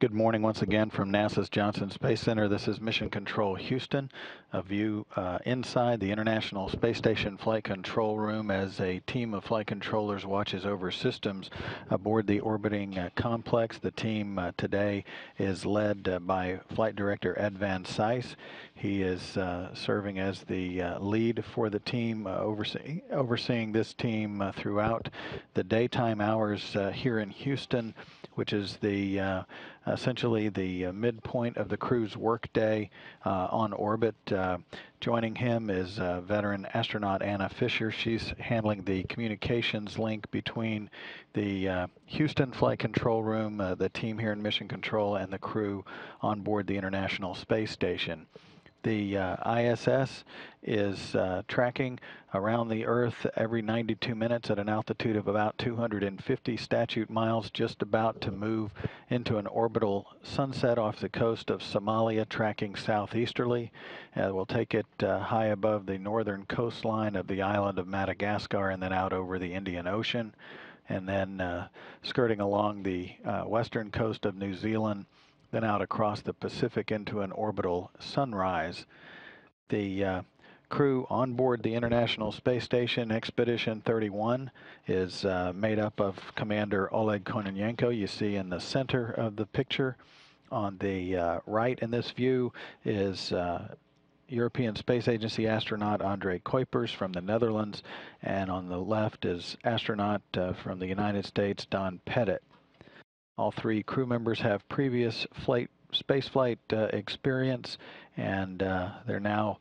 Good morning once again from NASA's Johnson Space Center. This is Mission Control Houston, a view inside the International Space Station Flight Control Room as a team of flight controllers watches over systems aboard the orbiting complex. The team today is led by Flight Director Ed Van Cise. He is serving as the lead for the team, overseeing this team throughout the daytime hours here in Houston, which is the essentially the midpoint of the crew's workday on orbit. Joining him is veteran astronaut Anna Fisher. She's handling the communications link between the Houston Flight Control Room, the team here in Mission Control, and the crew on board the International Space Station. The ISS is tracking around the Earth every 92 minutes at an altitude of about 250 statute miles, just about to move into an orbital sunset off the coast of Somalia, tracking southeasterly. We'll take it high above the northern coastline of the island of Madagascar and then out over the Indian Ocean, and then skirting along the western coast of New Zealand, then out across the Pacific into an orbital sunrise. The crew on board the International Space Station, Expedition 31, is made up of Commander Oleg Kononenko. You see in the center of the picture. On the right in this view is European Space Agency astronaut André Kuipers from the Netherlands, and on the left is astronaut from the United States, Don Pettit. All three crew members have previous spaceflight experience, and they're now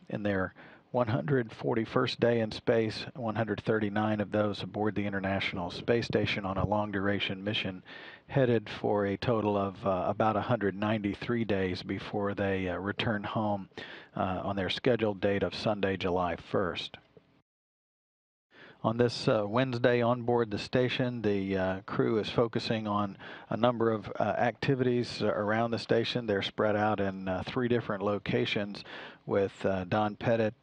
in their 141st day in space, 139 of those aboard the International Space Station on a long-duration mission, headed for a total of about 193 days before they return home on their scheduled date of Sunday, July 1st. On this Wednesday on board the station, the crew is focusing on a number of activities around the station. They're spread out in 3 different locations, with Don Pettit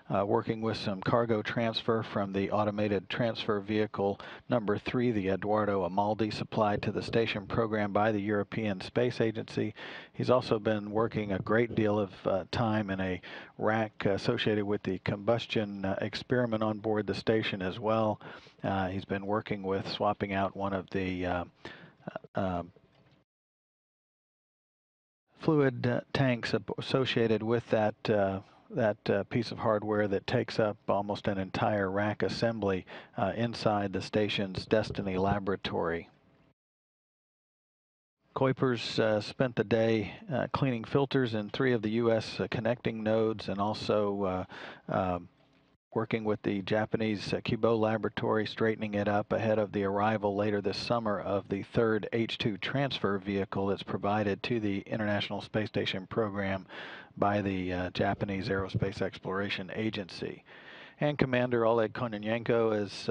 working with some cargo transfer from the automated transfer vehicle number 3, the Eduardo Amaldi, supplied to the station program by the European Space Agency. He's also been working a great deal of time in a rack associated with the combustion experiment on board the station as well. He's been working with swapping out one of the fluid tanks associated with that piece of hardware that takes up almost an entire rack assembly inside the station's Destiny laboratory. Kuipers spent the day cleaning filters in 3 of the U.S. Connecting nodes, and also working with the Japanese Kibo laboratory, straightening it up ahead of the arrival later this summer of the 3rd H-2 transfer vehicle that's provided to the International Space Station program by the Japanese Aerospace Exploration Agency. And Commander Oleg Kononenko is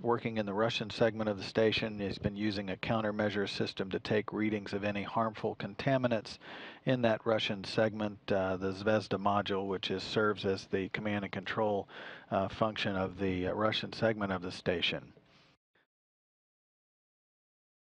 working in the Russian segment of the station. He's been using a countermeasure system to take readings of any harmful contaminants in that Russian segment, the Zvezda module, which serves as the command and control function of the Russian segment of the station.